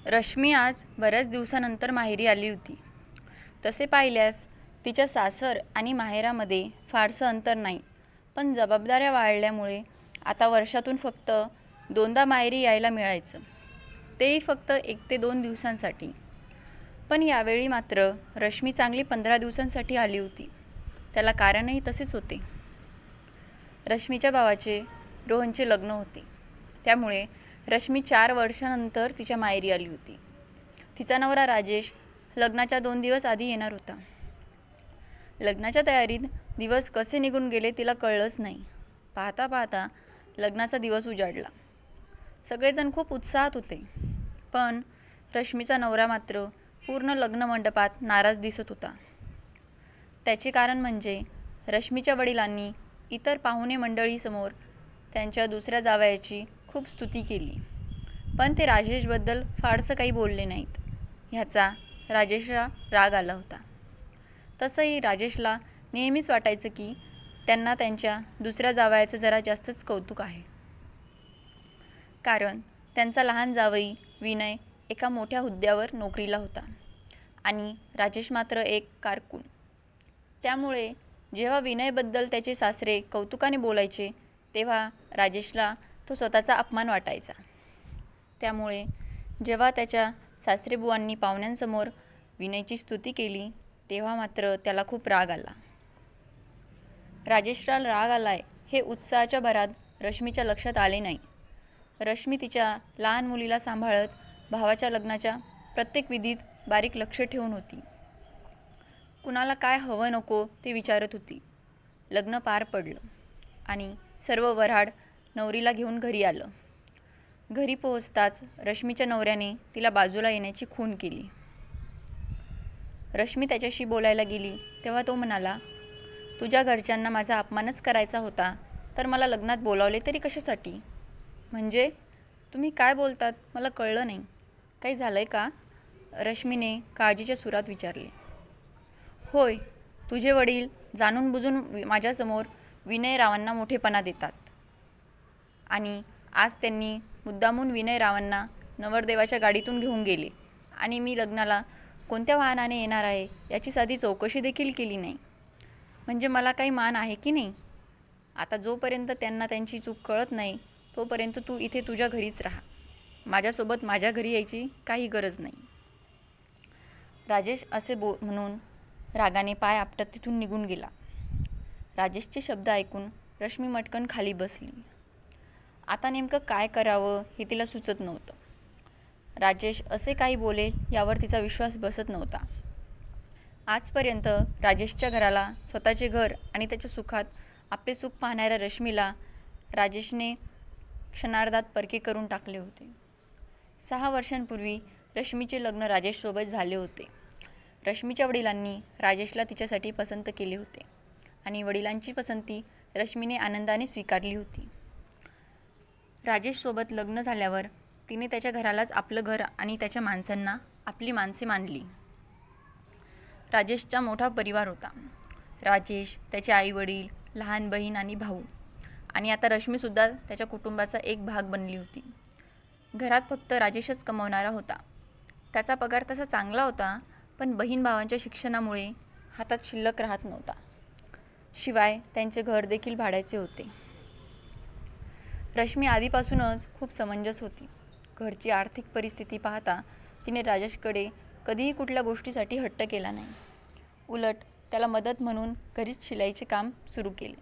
रश्मी आज बऱ्याच दिवसानंतर माहेरी आली होती. तसे पाहिल्यास तिच्या सासर आणि माहेरामध्ये फारसं अंतर नाही, पण जबाबदाऱ्या वाढल्यामुळे आता वर्षातून फक्त दोनदा माहेरी यायला मिळायचं, तेही फक्त 1 ते 2 दिवसांसाठी. पण यावेळी मात्र रश्मी चांगली 15 दिवसांसाठी आली होती. त्याला कारणही तसेच होते. रश्मीच्या भावाचे रोहनचे लग्न होते, त्यामुळे रश्मी 4 वर्षांनंतर तिच्या माहेरी आली होती. तिचा नवरा राजेश लग्नाच्या 2 दिवस आधी येणार होता. लग्नाच्या तयारीत दिवस कसे निघून गेले तिला कळलंच नाही. पाहता पाहता लग्नाचा दिवस उजाडला. सगळेजण खूप उत्साहात होते, पण रश्मीचा नवरा मात्र पूर्ण लग्न मंडपात नाराज दिसत होता. त्याचे कारण म्हणजे रश्मीच्या वडिलांनी इतर पाहुणे मंडळीसमोर त्यांच्या दुसऱ्या जावयाची खूप स्तुती केली, पण ते राजेशबद्दल फारसं काही बोलले नाहीत. ह्याचा राजेशला राग आला होता. तसंही राजेशला नेहमीच वाटायचं की त्यांना त्यांच्या दुसऱ्या जावयाचं जरा जास्तच कौतुक आहे, कारण त्यांचा लहान जावई विनय एका मोठ्या हुद्द्यावर नोकरीला होता आणि राजेश मात्र एक कारकून. त्यामुळे जेव्हा विनयबद्दल त्याचे सासरे कौतुकाने बोलायचे, तेव्हा राजेशला तो स्वतःचा अपमान वाटायचा. त्यामुळे जेव्हा त्याच्या सासरेबुवांनी पाहुण्यांसमोर विनयची स्तुती केली, तेव्हा मात्र त्याला खूप राग आला. राजेशला राग आलाय हे उत्साहाच्या भरात रश्मीच्या लक्षात आले नाही. रश्मी तिच्या लहान मुलीला सांभाळत भावाच्या लग्नाच्या प्रत्येक विधीत बारीक लक्ष ठेवून होती. कुणाला काय हवं नको ते विचारत होती. लग्न पार पडलं आणि सर्व वऱ्हाड नवरीला घेऊन घरी आलं. घरी पोहोचताच रश्मीच्या नवऱ्याने तिला बाजूला येण्याची खूण केली. रश्मी त्याच्याशी बोलायला गेली तेव्हा तो म्हणाला, तुझ्या घरच्यांना माझा अपमानच करायचा होता तर मला लग्नात बोलावले तरी कशासाठी? म्हणजे तुम्ही काय बोलतात मला कळलं नाही. काही झालंय का? रश्मीने काळजीच्या सुरात विचारले. होय, तुझे वडील जाणून बुजून माझ्यासमोर विनय रावांना मोठेपणा देतात आणि आज त्यांनी मुद्दामून विनय रावांना नवरदेवाच्या गाडीतून घेऊन गेले आणि मी लग्नाला कोणत्या वाहनाने येणार आहे याची साधी चौकशी देखील केली नाही. म्हणजे मला काही मान आहे की नाही? आता जोपर्यंत त्यांना त्यांची चूक कळत नाही तोपर्यंत तू इथे तुझ्या घरीच राहा. माझ्यासोबत माझ्या घरी यायची काही गरज नाही. राजेश असे म्हणून रागाने पाय आपटत तिथून निघून गेला. राजेशचे शब्द ऐकून रश्मी मटकन खाली बसली. आता नेमकं काय करावं हे तिला सुचत नव्हतं. राजेश असे काही बोलेल यावर तिचा विश्वास बसत नव्हता. आजपर्यंत राजेशच्या घराला स्वतःचे घर आणि त्याच्या सुखात आपले सुख पाहणाऱ्या रश्मीला राजेशने क्षणार्धात परके करून टाकले होते. 6 वर्षांपूर्वी रश्मीचे लग्न राजेशसोबत झाले होते. रश्मीच्या वडिलांनी राजेशला तिच्यासाठी पसंत केले होते आणि वडिलांची पसंती रश्मीने आनंदाने स्वीकारली होती. राजेशसोबत लग्न झाल्यावर तिने त्याच्या घरालाच आपलं घर आणि त्याच्या माणसांना आपली माणसे मानली. राजेशचा मोठा परिवार होता. राजेश, त्याचे आईवडील, लहान बहीण आणि भाऊ, आणि आता रश्मीसुद्धा त्याच्या कुटुंबाचा एक भाग बनली होती. घरात फक्त राजेशच कमावणारा होता. त्याचा पगार तसा चांगला होता, पण बहीण भावांच्या शिक्षणामुळे हातात शिल्लक राहत नव्हता. शिवाय त्यांचे घर देखील भाड्याचे होते. रश्मी आधीपासूनच खूप समंजस होती. घरची आर्थिक परिस्थिती पाहता तिने राजेशकडे कधीही कुठल्या गोष्टीसाठी हट्ट केला नाही. उलट त्याला मदत म्हणून घरीच शिलाईचे काम सुरू केले.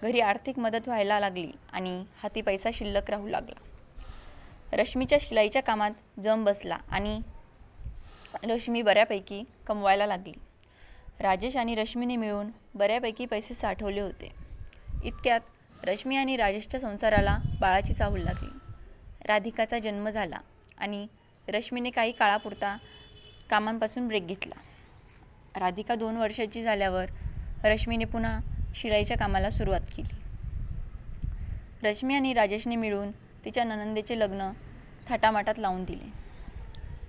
घरी आर्थिक मदत व्हायला लागली आणि हाती पैसा शिल्लक राहू लागला. रश्मीच्या शिलाईच्या कामात जम बसला आणि रश्मी बऱ्यापैकी कमवायला लागली. राजेश आणि रश्मीने मिळून बऱ्यापैकी पैसे साठवले होते. इतक्यात रश्मी आणि राजेशच्या संसाराला बाळाची चाहूल लागली. राधिकाचा जन्म झाला आणि रश्मीने काही काळापुरता कामांपासून ब्रेक घेतला. राधिका 2 वर्षाची झाल्यावर रश्मीने पुन्हा शिलाईच्या कामाला सुरुवात केली. रश्मी आणि राजेशने मिळून तिच्या नणंदेचे लग्न थाटामाटात लावून दिले.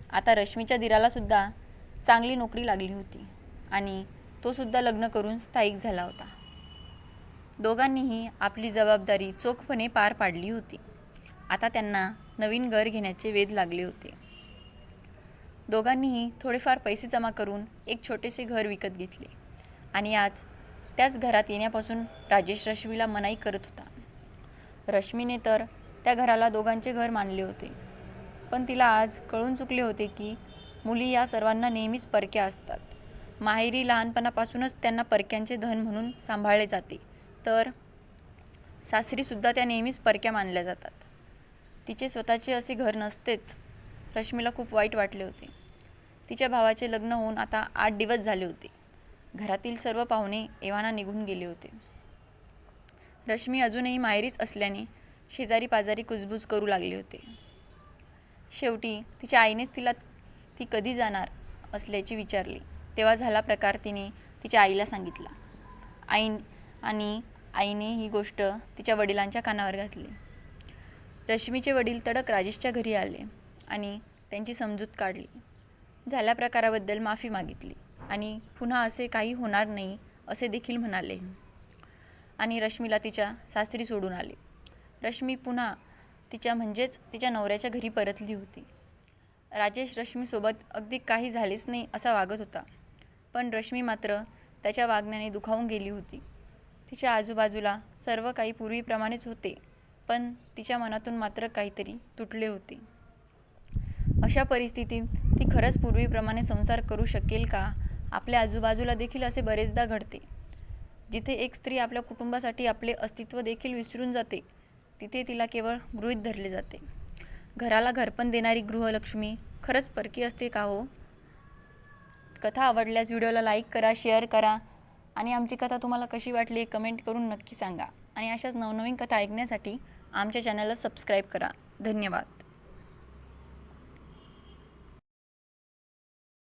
आता रश्मीच्या दिरालासुद्धा चांगली नोकरी लागली होती आणि तो सुद्धा लग्न करून स्थायिक झाला होता. दोघांनीही आपली जबाबदारी चोखपणे पार पाडली होती. आता त्यांना नवीन घर घेण्याचे वेध लागले होते. दोघांनीही थोडेफार पैसे जमा करून एक छोटेसे घर विकत घेतले आणि आज त्याच घरात येण्यापासून राजेश रश्मीला मनाई करत होता. रश्मीने तर त्या घराला दोघांचे घर मानले होते, पण तिला आज कळून चुकले होते की मुली या सर्वांना नेहमीच परक्या असतात. माहेरी लहानपणापासूनच त्यांना परक्यांचे धन म्हणून सांभाळले जाते, तर सासरीसुद्धा त्या नेहमीच परक्या मानल्या जातात. तिचे स्वतःचे असे घर नसतेच. रश्मीला खूप वाईट वाटले होते. तिच्या भावाचे लग्न होऊन आता 8 दिवस झाले होते. घरातील सर्व पाहुणे एव्हाना निघून गेले होते. रश्मी अजूनही माहेरीच असल्याने शेजारी पाजारी कुजबूज करू लागले होते. शेवटी तिच्या आईनेच तिला ती कधी जाणार असल्याचे विचारले. तेव्हा झाला प्रकार तिने तिच्या आईला सांगितला. आईने ही गोष्ट तिच्या वडिलांच्या कानावर घातली. रश्मीचे वडील तडक राजेशच्या घरी आले आणि त्यांची समजूत काढली. झाल्या प्रकाराबद्दल माफी मागितली आणि पुन्हा असे काही होणार नाही असे देखील म्हणाले आणि रश्मीला तिच्या सासरी सोडून आले. रश्मी पुन्हा तिच्या नवऱ्याच्या घरी परतली होती. राजेश रश्मीसोबत अगदी काही झालेच नाही असा वागत होता, पण रश्मी मात्र त्याच्या वागण्याने दुखावून गेली होती. तिच्या आजूबाजूला सर्व काही पूर्वीप्रमाणेच होते, पण तिच्या मनातून मात्र काहीतरी तुटले होते. अशा परिस्थितीत ती खरंच पूर्वीप्रमाणे संसार करू शकेल का? आपल्या आजूबाजूला देखील असे बरेचदा घडते. जिथे एक स्त्री आपल्या कुटुंबासाठी आपले अस्तित्व देखील विसरून जाते, तिथे तिला केवळ गृहीत धरले जाते. घराला घरपण देणारी गृहलक्ष्मी खरंच परकी असते का हो? कथा आवडल्यास व्हिडिओला लाईक करा, शेअर करा आणि आमची कथा तुम्हाला कशी वाटली कमेंट करून नक्की सांगा. आणि अशाच नवनवीन कथा ऐकण्यासाठी आमच्या चॅनलला सबस्क्राईब करा. धन्यवाद.